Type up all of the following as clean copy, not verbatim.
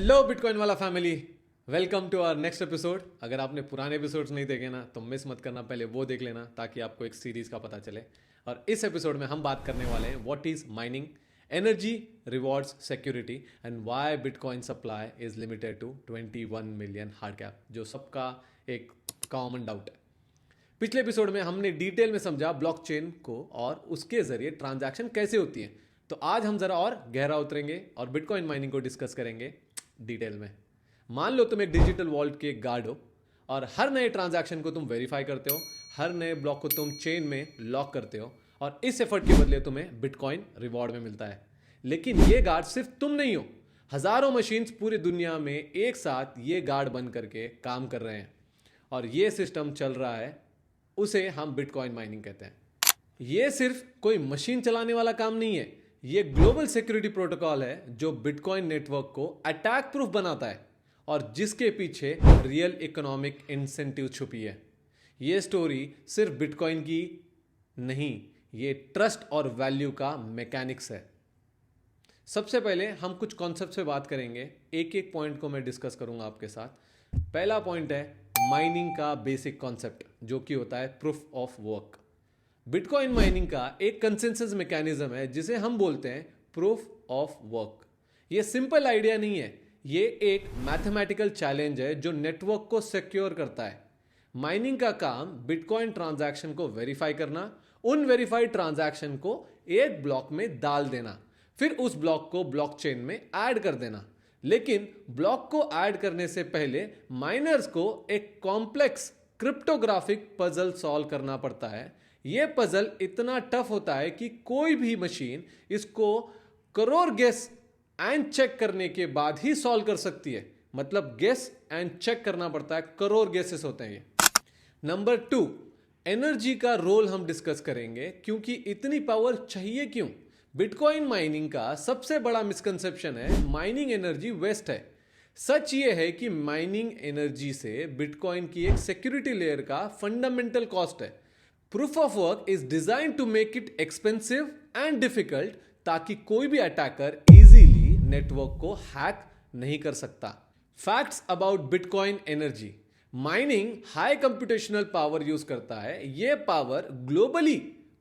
Hello bitcoin वाला family, welcome to our next episode. अगर आपने पुराने एपिसोड्स नहीं देखे ना तो मिस मत करना, पहले वो देख लेना ताकि आपको एक सीरीज का पता चले। और इस एपिसोड में हम बात करने वाले हैं what is mining, energy, rewards, security and why bitcoin supply is limited to 21 million hard cap, जो सबका एक कॉमन डाउट है। पिछले एपिसोड में हमने डिटेल में समझा ब्लॉकचेन को और उसके जरिए ट्रांजैक्शन कैसे होती है। तो आज हम जरा और गहरा उतरेंगे और बिटकॉइन माइनिंग को डिस्कस करेंगे डिटेल में। मान लो तुम एक डिजिटल वॉलेट के गार्ड हो और हर नए ट्रांजैक्शन को तुम वेरीफाई करते हो, हर नए ब्लॉक को तुम चेन में लॉक करते हो और इस एफर्ट के बदले तुम्हें बिटकॉइन रिवॉर्ड में मिलता है। लेकिन ये गार्ड सिर्फ तुम नहीं हो, हजारों मशीन्स पूरी दुनिया में एक साथ ये गार्ड बन करके काम कर रहे हैं और ये सिस्टम चल रहा है, उसे हम बिटकॉइन माइनिंग कहते हैं। ये सिर्फ कोई मशीन चलाने वाला काम नहीं है, ये ग्लोबल सिक्योरिटी प्रोटोकॉल है जो बिटकॉइन नेटवर्क को अटैक प्रूफ बनाता है और जिसके पीछे रियल इकोनॉमिक इंसेंटिव छुपी है। ये स्टोरी सिर्फ बिटकॉइन की नहीं, ये ट्रस्ट और वैल्यू का मैकेनिक्स है। सबसे पहले हम कुछ कॉन्सेप्ट पे बात करेंगे, एक एक पॉइंट को मैं डिस्कस करूंगा आपके साथ। पहला पॉइंट है माइनिंग का बेसिक कॉन्सेप्ट, जो कि होता है proof of work. Bitcoin mining का एक कंसेंसस मैकेनिज्म है जिसे हम बोलते हैं प्रूफ ऑफ वर्क। ये सिंपल आइडिया नहीं है, ये एक मैथमेटिकल चैलेंज है जो नेटवर्क को सिक्योर करता है। माइनिंग का काम बिटकॉइन ट्रांजैक्शन को वेरीफाई करना, उन वेरीफाइड ट्रांजैक्शन को एक ब्लॉक में डाल देना, फिर उस ब्लॉक को ब्लॉकचेन में ऐड कर देना। लेकिन ब्लॉक को ऐड करने से पहले माइनर्स को एक कॉम्प्लेक्स क्रिप्टोग्राफिक पजल सॉल्व करना पड़ता है। यह पजल इतना टफ होता है कि कोई भी मशीन इसको करोड़ गेस एंड चेक करने के बाद ही सॉल्व कर सकती है। मतलब गेस एंड चेक करना पड़ता है, करोड़ गेसेस होते हैं ये। नंबर 2, एनर्जी का रोल हम डिस्कस करेंगे, क्योंकि इतनी पावर चाहिए क्यों। बिटकॉइन माइनिंग का सबसे बड़ा मिसकंसेप्शन है माइनिंग एनर्जी वेस्ट है। सच ये है कि माइनिंग एनर्जी से बिटकॉइन की एक सिक्योरिटी लेयर का फंडामेंटल कॉस्ट है। Proof of work is design to make it expensive and difficult, ताकि कोई भी अटैकर इजीली नेटवर्क को हैक नहीं कर सकता। Facts about bitcoin energy. Mining high computational power use करता है। यह पावर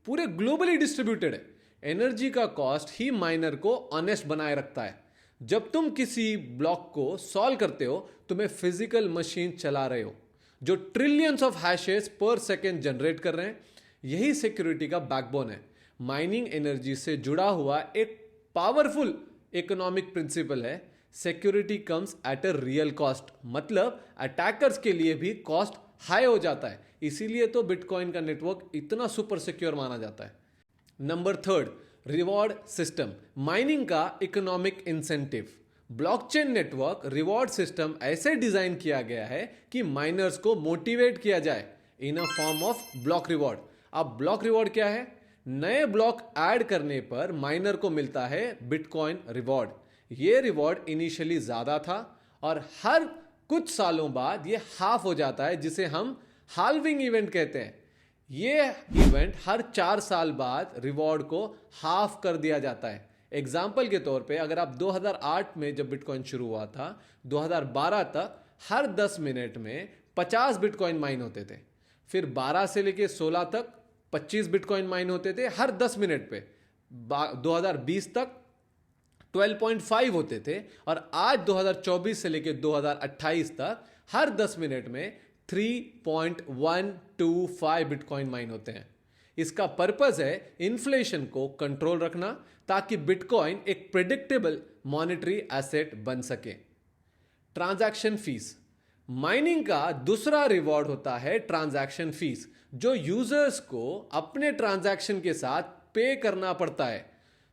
पूरे ग्लोबली डिस्ट्रीब्यूटेड है। एनर्जी का कॉस्ट ही माइनर को ऑनेस्ट बनाए रखता है। जब तुम किसी ब्लॉक को सॉल्व करते हो, तुम्हें फिजिकल मशीन चला रहे हो जो ट्रिलियंस ऑफ हैशेस पर सेकेंड जनरेट कर रहे हैं। यही सिक्योरिटी का बैकबोन है। माइनिंग एनर्जी से जुड़ा हुआ एक पावरफुल इकोनॉमिक प्रिंसिपल है, security comes at a real cost. मतलब अटैकर्स के लिए भी कॉस्ट हाई हो जाता है, इसीलिए तो बिटकॉइन का नेटवर्क इतना सुपर सिक्योर माना जाता है। नंबर 3, रिवॉर्ड सिस्टम, माइनिंग का economic incentive. Blockchain network reward system ऐसे डिजाइन किया गया है कि माइनर्स को मोटिवेट किया जाए in a form of block reward. अब ब्लॉक रिवॉर्ड क्या है? नए ब्लॉक ऐड करने पर माइनर को मिलता है बिटकॉइन रिवॉर्ड। यह रिवॉर्ड इनिशियली ज्यादा था और हर कुछ सालों बाद यह हाफ हो जाता है, जिसे हम हाल्विंग इवेंट कहते हैं। यह इवेंट हर 4 साल बाद रिवॉर्ड को हाफ कर दिया जाता है। एग्जाम्पल के तौर पे अगर आप 2008 में जब बिटकॉइन शुरू हुआ था, 2012 तक हर 10 मिनट में 50 बिटकॉइन माइन होते थे। फिर 12 से लेके 16 तक 25 बिटकॉइन माइन होते थे हर 10 मिनट पे। 2020 तक 12.5 होते थे और आज 2024 से लेके 2028 तक हर 10 मिनट में 3.125 बिटकॉइन माइन होते हैं। इसका पर्पस है इन्फ्लेशन को कंट्रोल रखना, ताकि बिटकॉइन एक प्रेडिक्टेबल मॉनेटरी एसेट बन सके। ट्रांजैक्शन फीस, माइनिंग का दूसरा रिवॉर्ड होता है ट्रांजैक्शन फीस, जो यूजर्स को अपने ट्रांजैक्शन के साथ पे करना पड़ता है,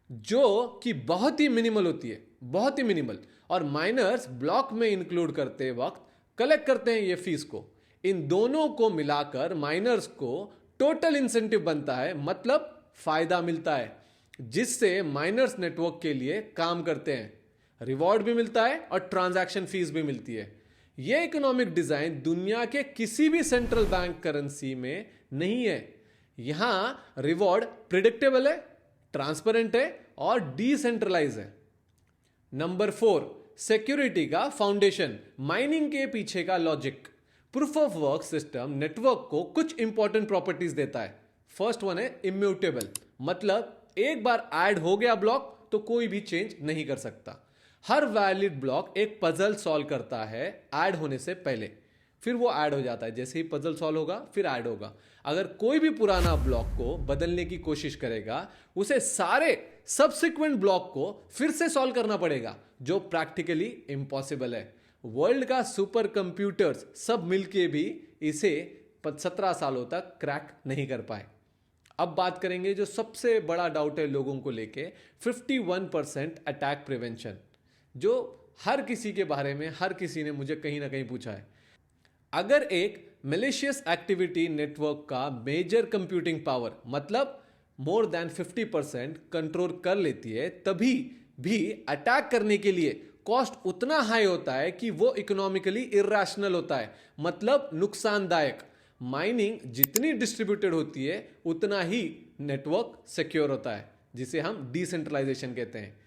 जो कि बहुत ही मिनिमल होती है, बहुत ही मिनिमल। और माइनर्स ब्लॉक में इंक्लूड करते वक्त कलेक्ट करते हैं ये फीस को। इन दोनों को मिलाकर माइनर्स को टोटल इंसेंटिव बनता है, मतलब फायदा मिलता है, जिससे माइनर्स नेटवर्क के लिए काम करते हैं। रिवॉर्ड भी मिलता है और ट्रांजैक्शन फीस भी मिलती है। यह इकोनॉमिक डिजाइन दुनिया के किसी भी सेंट्रल बैंक करेंसी में नहीं है। यहां रिवॉर्ड प्रिडिक्टेबल है, ट्रांसपेरेंट है और डिसेंट्रलाइज है। नंबर 4, सिक्योरिटी का फाउंडेशन, माइनिंग के पीछे का logic. Proof of work system network को कुछ इंपॉर्टेंट प्रॉपर्टीज देता है। फर्स्ट वन है इम्यूटेबल, मतलब एक बार ऐड हो गया ब्लॉक तो कोई भी चेंज नहीं कर सकता। हर वैलिड ब्लॉक एक पजल सॉल्व करता है ऐड होने से पहले, फिर वो ऐड हो जाता है। जैसे ही पजल सॉल्व होगा फिर ऐड होगा। अगर कोई भी पुराना ब्लॉक को बदलने की कोशिश करेगा, उसे सारे सब्सिक्वेंट ब्लॉक को फिर से सॉल्व करना पड़ेगा, जो प्रैक्टिकली इम्पॉसिबल है। वर्ल्ड का सुपर कंप्यूटर्स सब मिलके भी इसे 17 सालों तक क्रैक नहीं कर पाए। अब बात करेंगे जो सबसे बड़ा डाउट है लोगों को लेके, 51% अटैक प्रिवेंशन, जो हर किसी के बारे में हर किसी ने मुझे कहीं ना कहीं पूछा है। अगर एक मैलिशियस एक्टिविटी नेटवर्क का मेजर कंप्यूटिंग पावर, मतलब मोर देन 50% कंट्रोल कर लेती है, तभी भी अटैक करने के लिए कॉस्ट उतना हाई होता है कि वो इकोनॉमिकली इरैशनल होता है, मतलब नुकसानदायक। माइनिंग जितनी डिस्ट्रीब्यूटेड होती है उतना ही नेटवर्क सिक्योर होता है, जिसे हम डिसेंट्रलाइजेशन कहते हैं।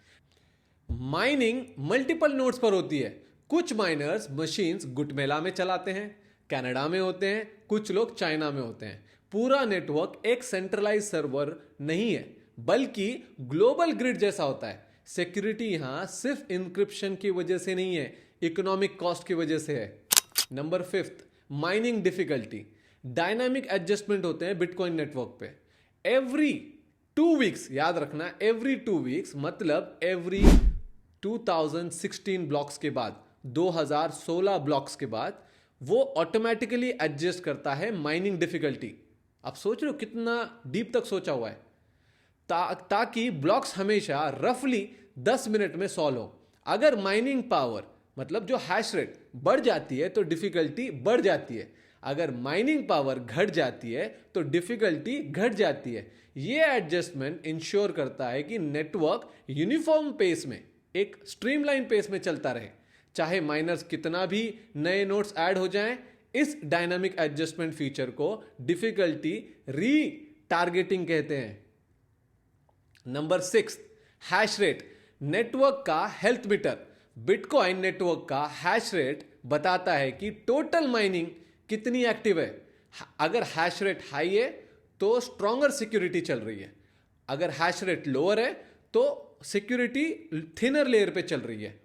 माइनिंग मल्टीपल नोड्स पर होती है। कुछ माइनर्स मशीन्स गुटमेला में चलाते हैं, कनाडा में होते हैं, कुछ लोग चाइना में होते हैं। पूरा नेटवर्क एक सेंट्रलाइज सर्वर नहीं है, बल्कि ग्लोबल ग्रिड जैसा होता है। सिक्योरिटी यहां सिर्फ इंक्रिप्शन की वजह से नहीं है, इकोनॉमिक कॉस्ट की वजह से है। Number 5, mining difficulty. Dynamic adjustment होते हैं बिटकॉइन नेटवर्क पे। एवरी 2 वीक्स, याद रखना, एवरी 2 वीक्स मतलब एवरी 2016 ब्लॉक्स के बाद, 2016 ब्लॉक्स के बाद वो ऑटोमेटिकली एडजस्ट करता है माइनिंग डिफिकल्टी। आप सोच रहे हो कितना डीप तक सोचा हुआ है, ताकि ब्लॉक्स हमेशा रफली 10 मिनट में सॉल्व हो। अगर माइनिंग पावर मतलब जो हैश रेट बढ़ जाती है तो डिफिकल्टी बढ़ जाती है, अगर माइनिंग पावर घट जाती है तो डिफिकल्टी घट जाती है। यह एडजस्टमेंट इंश्योर करता है कि नेटवर्क यूनिफॉर्म पेस में, एक स्ट्रीमलाइन पेस में चलता रहे, चाहे माइनर्स कितना भी नए नोड्स ऐड हो जाएं। इस डायनामिक एडजस्टमेंट फीचर को डिफिकल्टी री टारगेटिंग कहते हैं। नंबर 6, हैश रेट, नेटवर्क का हेल्थ मीटर। बिटकॉइन नेटवर्क का हैश रेट बताता है कि टोटल माइनिंग कितनी एक्टिव है। अगर हैश रेट हाई है तो स्ट्रॉन्गर सिक्योरिटी चल रही है, अगर हैश रेट लोअर है तो सिक्योरिटी थिनर लेयर पे चल रही है।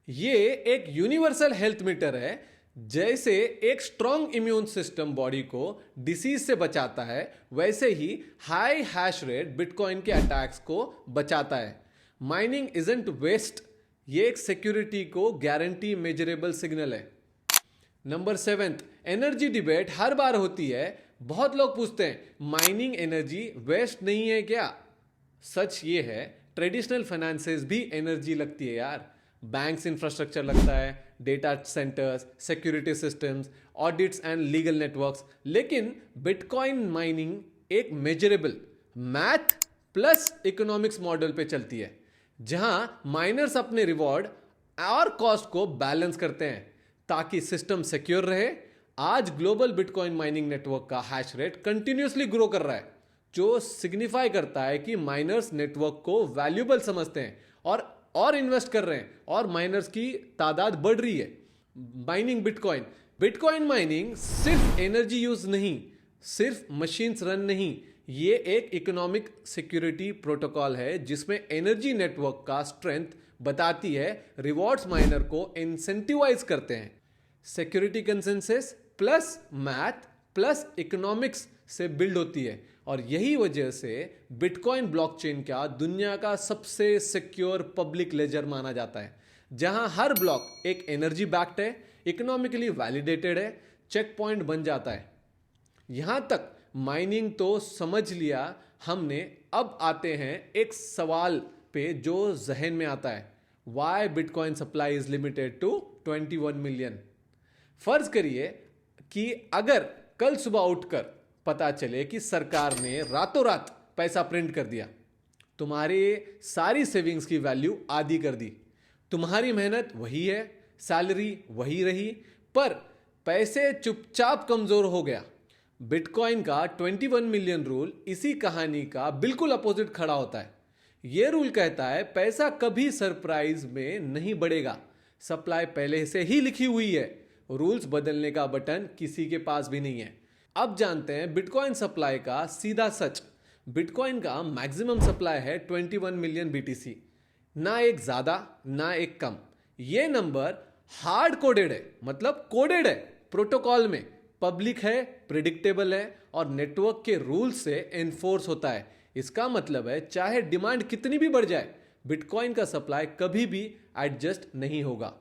ये एक यूनिवर्सल हेल्थ मीटर है। जैसे एक स्ट्रॉन्ग इम्यून सिस्टम बॉडी को डिसीज से बचाता है, वैसे ही हाई हैश रेट बिटकॉइन के अटैक्स को बचाता है। माइनिंग इजंट वेस्ट, ये एक सिक्योरिटी को गारंटी मेजरेबल सिग्नल है। नंबर 7, एनर्जी डिबेट हर बार होती है। बहुत लोग पूछते हैं माइनिंग एनर्जी वेस्ट नहीं है क्या? सच ये है, ट्रेडिशनल फाइनेंसेस भी एनर्जी लगती है यार। बैंक्स इंफ्रास्ट्रक्चर लगता है, data centres, security systems, audits and legal networks. लेकिन बिटकॉइन माइनिंग एक measurable math plus economics model पे चलती है, जहां माइनर्स अपने रिवॉर्ड और कॉस्ट को बैलेंस करते हैं ताकि सिस्टम सिक्योर रहे। आज ग्लोबल बिटकॉइन माइनिंग नेटवर्क का हैश रेट कंटिन्यूसली ग्रो कर रहा है, जो सिग्निफाई करता है कि माइनर्स नेटवर्क को वैल्यूएबल समझते हैं और इन्वेस्ट कर रहे हैं, और माइनर्स की तादाद बढ़ रही है। माइनिंग बिटकॉइन माइनिंग सिर्फ एनर्जी यूज नहीं, सिर्फ मशीन्स रन नहीं, ये एक इकोनॉमिक सिक्योरिटी प्रोटोकॉल है जिसमें एनर्जी नेटवर्क का स्ट्रेंथ बताती है, रिवॉर्ड्स माइनर को इंसेंटिवाइज करते हैं। Security consensus plus math plus economics से बिल्ड होती है, और यही वजह से बिटकॉइन ब्लॉकचेन का दुनिया का सबसे सिक्योर पब्लिक लेजर माना जाता है, जहां हर ब्लॉक एक एनर्जी बैक्ड है, इकोनॉमिकली वैलिडेटेड है, चेक पॉइंट बन जाता है। यहां तक माइनिंग तो समझ लिया हमने। अब आते हैं एक सवाल पे जो जहन में आता है, why bitcoin supply is limited to 21 million. फर्ज करिए कि अगर कल सुबह उठकर पता चले कि सरकार ने रातों रात पैसा प्रिंट कर दिया, तुम्हारी सारी सेविंग्स की वैल्यू आधी कर दी, तुम्हारी मेहनत वही है, सैलरी वही रही, पर पैसे चुपचाप कमजोर हो गया। बिटकॉइन का 21 मिलियन रूल इसी कहानी का बिल्कुल अपोजिट खड़ा होता है। यह रूल कहता है पैसा कभी सरप्राइज में नहीं बढ़ेगा, सप्लाई पहले से ही लिखी हुई है, रूल्स बदलने का बटन किसी के पास भी नहीं है। अब जानते हैं बिटकॉइन सप्लाई का सीधा सच। बिटकॉइन का मैक्सिमम सप्लाई है 21 मिलियन BTC, ना एक ज्यादा ना एक कम। ये नंबर हार्ड कोडेड है, मतलब कोडेड है प्रोटोकॉल में, पब्लिक है, प्रिडिक्टेबल है और नेटवर्क के रूल से एनफोर्स होता है। इसका मतलब है चाहे डिमांड कितनी भी बढ़ जाए, बिटकॉइन का सप्लाई कभी भी एडजस्ट नहीं होगा।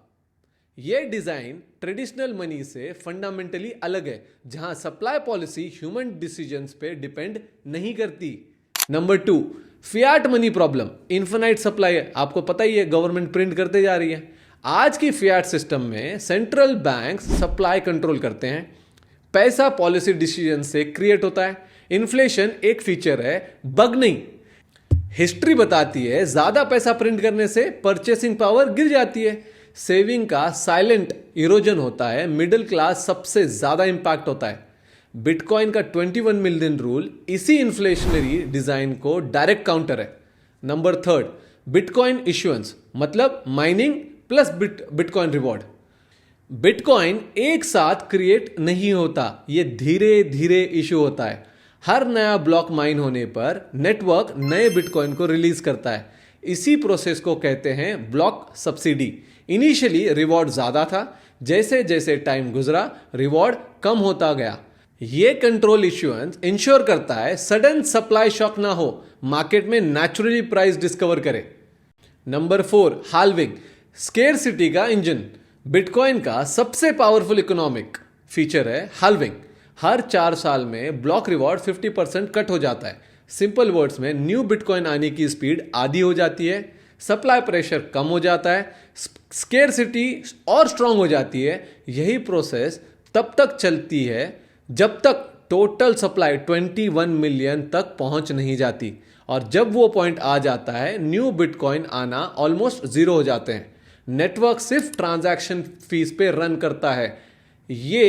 यह डिजाइन ट्रेडिशनल मनी से फंडामेंटली अलग है, जहां सप्लाई पॉलिसी ह्यूमन डिसीजंस पे डिपेंड नहीं करती। Number 2, Fiat money problem. Infinite supply है, आपको पता ही है, गवर्नमेंट प्रिंट करते जा रही है। आज की फियाट सिस्टम में सेंट्रल बैंक सप्लाई कंट्रोल करते हैं, पैसा पॉलिसी डिसीजन से क्रिएट होता है। इन्फ्लेशन एक फीचर है, बग नहीं। हिस्ट्री बताती है ज्यादा पैसा प्रिंट करने से परचेसिंग पावर गिर जाती है, सेविंग का साइलेंट इरोजन होता है, मिडिल क्लास सबसे ज्यादा इंपैक्ट होता है। बिटकॉइन का 21 मिलियन रूल इसी इन्फ्लेशनरी डिजाइन को डायरेक्ट काउंटर है। नंबर 3, बिटकॉइन इश्यूएंस, मतलब mining plus bitcoin reward. Bitcoin एक साथ क्रिएट नहीं होता, यह धीरे धीरे इशू होता है। हर नया ब्लॉक माइन होने पर नेटवर्क नए बिटकॉइन को रिलीज करता है। इसी प्रोसेस को कहते हैं ब्लॉक सब्सिडी। इनिशियली रिवॉर्ड ज्यादा था, जैसे जैसे टाइम गुजरा रिवॉर्ड कम होता गया। यह कंट्रोल इश्यूएंस इंश्योर करता है सडन सप्लाई शॉक ना हो, मार्केट में नेचुरली प्राइस डिस्कवर करे। नंबर 4, हाल्विंग, स्केरसिटी का इंजन। बिटकॉइन का सबसे पावरफुल इकोनॉमिक फीचर है हाल्विंग। हर 4 साल में ब्लॉक रिवॉर्ड 50% कट हो जाता है। सिंपल वर्ड्स में न्यू बिटकॉइन आने की स्पीड आधी हो जाती है, सप्लाई प्रेशर कम हो जाता है, स्केरसिटी और स्ट्रांग हो जाती है। यही प्रोसेस तब तक चलती है जब तक टोटल सप्लाई 21 मिलियन तक पहुंच नहीं जाती, और जब वो पॉइंट आ जाता है न्यू बिटकॉइन आना ऑलमोस्ट जीरो हो जाते हैं। नेटवर्क सिर्फ ट्रांजैक्शन फीस पे रन करता है। ये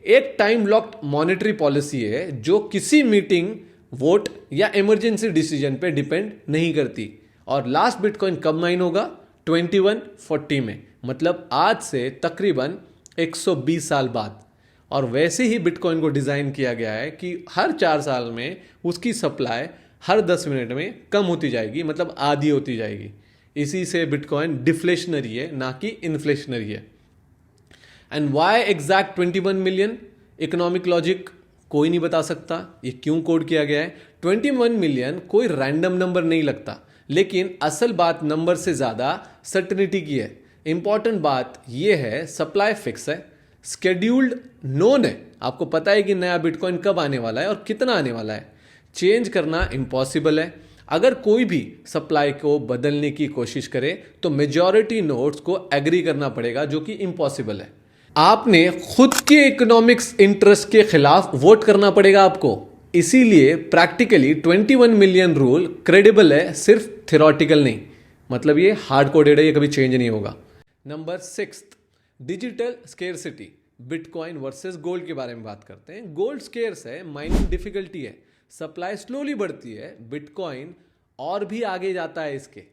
एक टाइम लॉक्ड मॉनेटरी पॉलिसी है जो किसी मीटिंग, वोट या इमरजेंसी डिसीजन पे डिपेंड नहीं करती। और लास्ट बिटकॉइन कब माइन होगा? 2140 में, मतलब आज से तकरीबन 120 साल बाद। और वैसे ही बिटकॉइन को डिजाइन किया गया है कि हर 4 साल में उसकी सप्लाई हर 10 मिनट में कम होती जाएगी, मतलब आधी होती जाएगी। इसी से बिटकॉइन डिफ्लेशनरी है, ना कि इन्फ्लेशनरी है। And why exact 21 million? Economic logic कोई नहीं बता सकता ये क्यों कोड किया गया है। 21 मिलियन कोई रैंडम नंबर नहीं लगता, लेकिन असल बात नंबर से ज्यादा सर्टेनिटी की है। इंपॉर्टेंट बात यह है सप्लाई फिक्स है, स्केड्यूल्ड नोन है, आपको पता है कि नया बिटकॉइन कब आने वाला है और कितना आने वाला है। चेंज करना इम्पॉसिबल है। अगर कोई भी सप्लाई को बदलने की कोशिश करे तो मेजॉरिटी नोड्स को एग्री करना पड़ेगा, जो कि इम्पॉसिबल है। आपने खुद के इकोनॉमिक्स इंटरेस्ट के खिलाफ वोट करना पड़ेगा आपको। इसीलिए प्रैक्टिकली 21 मिलियन रूल क्रेडिबल है, सिर्फ थियोरेटिकल नहीं। मतलब ये हार्ड कोडेड है, ये कभी चेंज नहीं होगा। Number 6, digital scarcity, bitcoin versus gold के बारे में बात करते हैं। गोल्ड स्केर्स है, माइनिंग डिफिकल्टी है, सप्लाई स्लोली बढ़ती है। बिटकॉइन और भी आगे जाता है, इसके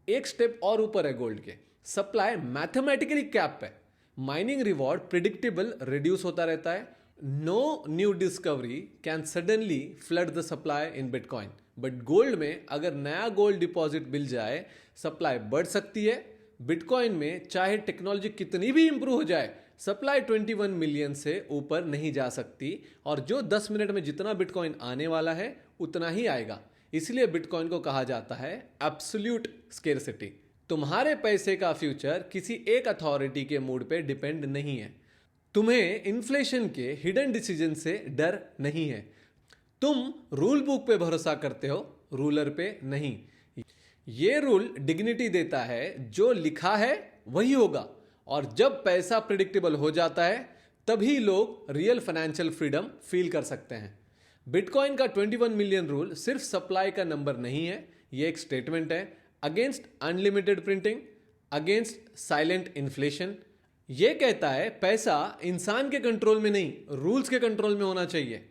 एक स्टेप और ऊपर है गोल्ड के। सप्लाई मैथमेटिकली कैप है, माइनिंग रिवॉर्ड प्रिडिक्टेबल रिड्यूस होता रहता है। No new discovery can suddenly flood the supply in bitcoin. But gold में अगर नया गोल्ड डिपॉजिट मिल जाए, सप्लाई बढ़ सकती है। बिटकॉइन में चाहे टेक्नोलॉजी कितनी भी इंप्रूव हो जाए, सप्लाई 21 मिलियन से ऊपर नहीं जा सकती, और जो 10 मिनट में जितना बिटकॉइन आने वाला है उतना ही आएगा। इसलिए बिटकॉइन को कहा जाता है एब्सोल्यूट स्केरसिटी। तुम्हारे पैसे का फ्यूचर किसी एक अथॉरिटी के मूड पे डिपेंड नहीं है। तुम्हें इन्फ्लेशन के हिडन डिसीजन से डर नहीं है। तुम रूल बुक पे भरोसा करते हो, रूलर पे नहीं। ये रूल डिग्निटी देता है, जो लिखा है वही होगा। और जब पैसा प्रिडिक्टेबल हो जाता है, तभी लोग रियल फाइनेंशियल फ्रीडम फील कर सकते हैं। बिटकॉइन का 21 मिलियन रूल सिर्फ सप्लाई का नंबर नहीं है, ये एक स्टेटमेंट है against unlimited printing, against silent inflation. ये कहता है पैसा इंसान के कंट्रोल में नहीं, रूल्स के कंट्रोल में होना चाहिए।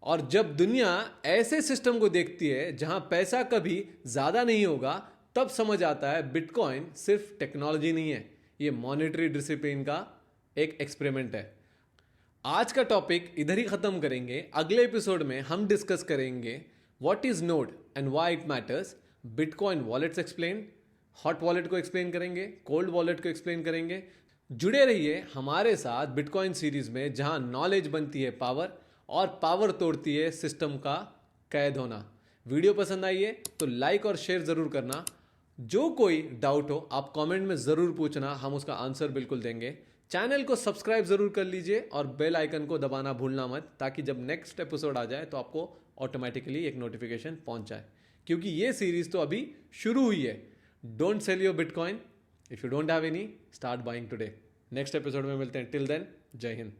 और जब दुनिया ऐसे सिस्टम को देखती है जहां पैसा कभी ज्यादा नहीं होगा, तब समझ आता है बिटकॉइन सिर्फ टेक्नोलॉजी नहीं है, ये मॉनेटरी डिसिप्लिन का एक एक्सपेरिमेंट है। आज का टॉपिक इधर ही खत्म करेंगे। अगले एपिसोड में हम डिस्कस करेंगे what is node and why it matters, bitcoin wallets explain, hot wallet को एक्सप्लेन करेंगे, कोल्ड वॉलेट को एक्सप्लेन करेंगे। जुड़े रहिए हमारे साथ बिटकॉइन सीरीज में, जहां नॉलेज बनती है पावर और पावर तोड़ती है सिस्टम का कैद होना। वीडियो पसंद आई है तो लाइक और शेयर जरूर करना। जो कोई डाउट हो आप कमेंट में जरूर पूछना, हम उसका आंसर बिल्कुल देंगे। चैनल को सब्सक्राइब जरूर कर लीजिए और बेल आइकन को दबाना भूलना मत, ताकि जब नेक्स्ट एपिसोड आ जाए तो आपको ऑटोमेटिकली एक नोटिफिकेशन पहुंच जाए, क्योंकि ये सीरीज तो अभी शुरू हुई है। Don't sell your bitcoin, if you don't have any, start buying today. Next episode में मिलते हैं। टिल देन, जय हिंद।